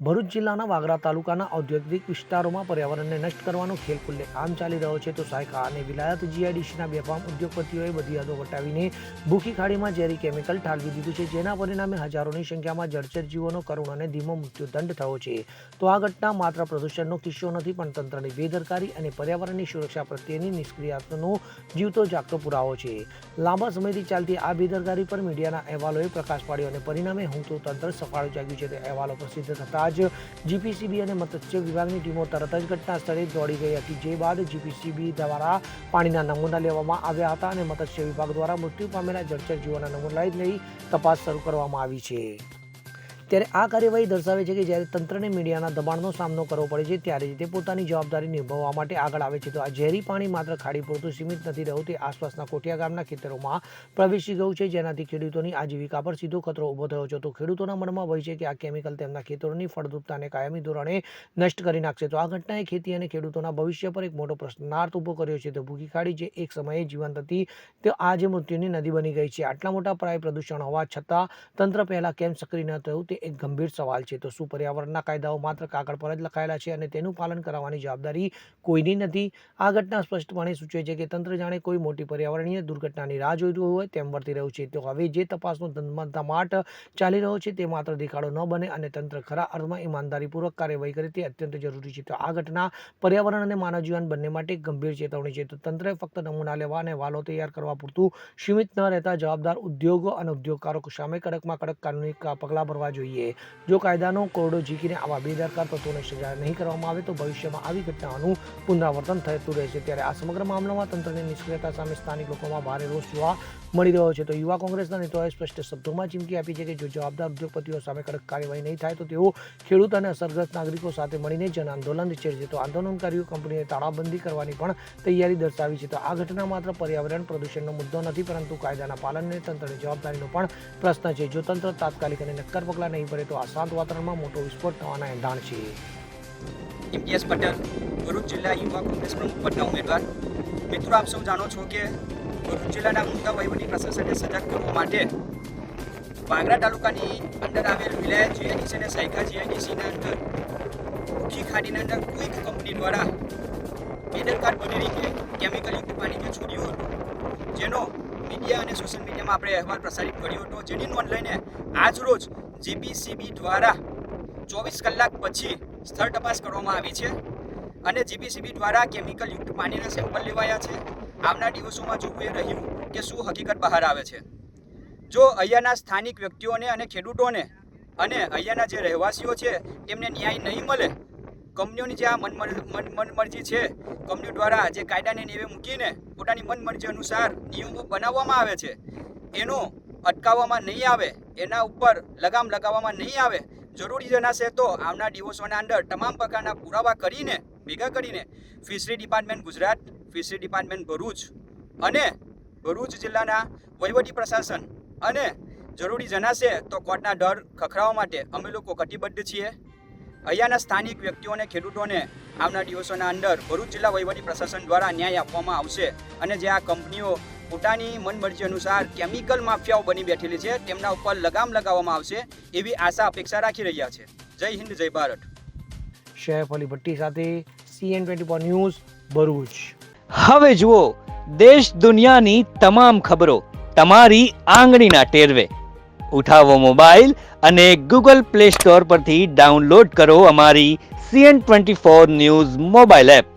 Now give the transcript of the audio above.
ભરૂચ જિલ્લાના વાગરા તાલુકાના ઔદ્યોગિક વિસ્તારોમાં પર્યાવરણને નષ્ટ કરવાનો ખેલ ખુલ્લે આમ ચાલી રહ્યો છે તો સાયકા અને વિલાયત જીઆઈડીસીના બેફામ ઉદ્યોગપતિઓએ બધી હદો વટાવીને ભૂખી ખાડીમાં ઝેરી કેમિકલ ઠાલવી દીધું છે, જેના પરિણામે હજારોની સંખ્યામાં જળચર જીવોનો કરુણ અને ધીમો મૃત્યુદંડ થયો છે। તો આ ઘટના માત્ર પ્રદૂષણનો કિસ્સો નથી, પણ તંત્રની બેદરકારી અને પર્યાવરણની સુરક્ષા પ્રત્યેની નિષ્ક્રિયતાનો જીવતો જાગતો પુરાવો છે। લાંબા સમયથી ચાલતી આ બેદરકારી પર મીડિયાના અહેવાલોએ પ્રકાશ પાડ્યો અને પરિણામે ઊંઘતું તંત્ર સફાળું જાગ્યું છે। તે અહેવાલો પ્રસિદ્ધ થતાં જ જીપીસીબી અને મત્સ્ય વિભાગની ટીમો તરત જ ઘટના સ્થળે દોડી ગઈ હતી, જે બાદ જીપીસીબી દ્વારા પાણીના નમૂના લેવામાં આવ્યા હતા અને મત્સ્ય વિભાગ દ્વારા મૃત્યુ પામેલા જળચર જીવોના નમૂના લઈ તપાસ શરૂ કરવામાં આવી છે। ત્યારે આ કાર્યવાહી દર્શાવે છે કે જ્યારે તંત્રને મીડિયાના દબાણનો સામનો કરવો પડે છે, ત્યારે તે પોતાની જવાબદારી નિભાવવા માટે આગળ આવે છે। તો આ ઝેરી પાણી માત્ર ખાડી પૂરતું સીમિત નથી રહ્યું, તે આસપાસના કોઠિયા ગામના ખેતરોમાં પ્રવેશી ગયું છે, જેનાથી ખેડૂતોની આજીવિકા પર સીધો ખતરો ઊભો થયો છે। તો ખેડૂતોના મનમાં ભય છે કે આ કેમિકલ તેમના ખેતરોની ફળદ્રુપતાને કાયમી ધોરણે નષ્ટ કરી નાખશે। તો આ ઘટનાએ ખેતી અને ખેડૂતોના ભવિષ્ય પર એક મોટો પ્રશ્નાર્થ ઊભો કર્યો છે। તો ભૂખી ખાડી જે એક સમયે જીવંત હતી, તે આજે મૃત્યુની નદી બની ગઈ છે। આટલા મોટા પાયે પ્રદૂષણ હોવા છતાં તંત્ર પહેલા કેમ સક્રિય ન થયું, તે એક ગંભીર સવાલ છે। તો શું પર્યાવરણના કાયદાઓ માત્ર કાગળ પર જ લખાયેલા છે અને તેનું પાલન કરાવવાની જવાબદારી કોઈની નથી? આ ઘટના સ્પષ્ટપણે સૂચવે છે કે તંત્ર જાણે કોઈ મોટી પર્યાવરણીય દુર્ઘટનાની રાહ જોઈતું હોય તેમ વર્તી રહ્યું છે। તો હવે જે તપાસનો ધમધમાટ ચાલી રહ્યો છે તે માત્ર દેખાડો ન બને અને તંત્ર ખરા અર્થમાં ઈમાનદારીપૂર્વક કાર્યવાહી કરે તે અત્યંત જરૂરી છે। તો આ ઘટના પર્યાવરણ અને માનવ જીવન બંને માટે ગંભીર ચેતવણી છે। તો તંત્રએ ફક્ત નમૂના લેવા અને વાલો તૈયાર કરવા પૂરતું સીમિત ન રહેતા જવાબદાર ઉદ્યોગો અને ઉદ્યોગકારો સામે કડકમાં કડક કાનૂની પગલાં ભરવા જોઈએ। જો કાયદાનો કોરડો ઝીકીને આવા બેદરકાર તત્વોને સજા નહીં કરવામાં આવે તો ભવિષ્યમાં આવી ઘટનાઓનું પુનરાવર્તન થતું રહેશે। ત્યારે આ સમગ્ર મામલામાં તંત્રની નિષ્ક્રિયતા સામે સ્થાનિક લોકોમાં ભારે રોષ જોવા મળી રહ્યો છે। તો યુવા કોંગ્રેસના નેતાઓએ સ્પષ્ટ શબ્દોમાં ચીમકી આપી છે કે જો જવાબદાર ઉદ્યોગપતિઓ સામે કડક કાર્યવાહી નહીં થાય તો તેઓ ખેડૂત અને અસરગ્રસ્ત નાગરિકો સાથે મળીને જન આંદોલન છેડશે। તો આંદોલનકારીઓ કંપનીને તાળાબંધી કરવાની પણ તૈયારી દર્શાવી છે। તો આ ઘટના માત્ર પર્યાવરણ પ્રદૂષણનો મુદ્દો નથી, પરંતુ કાયદાના પાલન અને તંત્રની જવાબદારીનો પણ પ્રશ્ન છે। જો તંત્ર તાત્કાલિક અને નક્કર પગલાં નહીં ભરે તો આ શાંત વાતાવરણમાં મોટો વિસ્ફોટ થવાના એંધાણ છે। ઇમ્તિયાઝ પટેલ, ભરૂચ જિલ્લા યુવા કોંગ્રેસ પ્રમુખ પદના ઉમેદવાર। મિત્રો, આપ સૌ જાણો છો કે ભરૂચ જિલ્લાના મુદ્દા વહીવટી પ્રશાસનને સજાગ કરવા માટે વાગરા તાલુકાની અંદર આવેલ વિલાયત જીઆઈડીસી અને સાયકા જીઆઈડીસીના અંદર ભૂખી ખાડીના અંદર કોઈક કંપની દ્વારા બેદરકાર બની રીતે કેમિકલયુક્ત પાણી જે છોડ્યું હતું, જેનો મીડિયા અને સોશિયલ મીડિયામાં આપણે અહેવાલ પ્રસારિત કર્યો હતો, જેની નોંધ લઈને આજરોજ જીપીસીબી દ્વારા 24 કલાક પછી સ્થળ તપાસ કરવામાં આવી છે અને જીપીસીબી દ્વારા કેમિકલયુક્ત પાણીના સેમ્પલ લેવાયા છે। આવનાર દિવસોમાં જોવું એ રહ્યું કે શું હકીકત બહાર આવે છે। જો અહીંયાના સ્થાનિક વ્યક્તિઓને અને ખેડૂતોને અને અહીંયાના જે રહેવાસીઓ છે તેમને ન્યાય નહીં મળે, કંપનીઓની જે આ મનમરજી છે, કંપનીઓ દ્વારા જે કાયદાને નેવે મૂકીને પોતાની મનમરજી અનુસાર નિયમો બનાવવામાં આવે છે, એનો અટકાવવામાં નહીં આવે, એના ઉપર લગામ લગાવવામાં નહીં આવે, જરૂરી જણાશે તો આવનાર દિવસોના અંદર તમામ પ્રકારના પુરાવા કરીને ભેગા કરીને fishery department Gujarat, fishery department Bharuch અને ભરૂચ જિલ્લાના વહીવટી પ્રશાસન અને જરૂરી જણાશે તો કોર્ટના ડર ખખડાવવા માટે અમે લોકો કટિબદ્ધ છીએ। અહીંયાના સ્થાનિક વ્યક્તિઓ અને ખેડૂતોને આવનાર દિવસોના અંદર ભરૂચ જિલ્લા વહીવટી પ્રશાસન દ્વારા ન્યાય આપવામાં આવશે અને જે આ કંપનીઓ પોતાની મનમરજી અનુસાર કેમિકલ માફિયાઓ બની બેઠેલી છે તેમના ઉપર લગામ લગાવવામાં આવશે એવી આશા અપેક્ષા રાખી રહ્યા છે। જય હિન્દ, જય ભારત। શેફ અલી ભટ્ટી સાથે CN24 ન્યૂઝ, ભરૂચ। હવે જુઓ દેશ દુનિયાની તમામ ખબરો તમારી આંગળીના ટેરવે। ઉઠાવો મોબાઈલ અને Google Play Store પરથી ડાઉનલોડ કરો અમારી CN24 ન્યૂઝ મોબાઈલ એપ।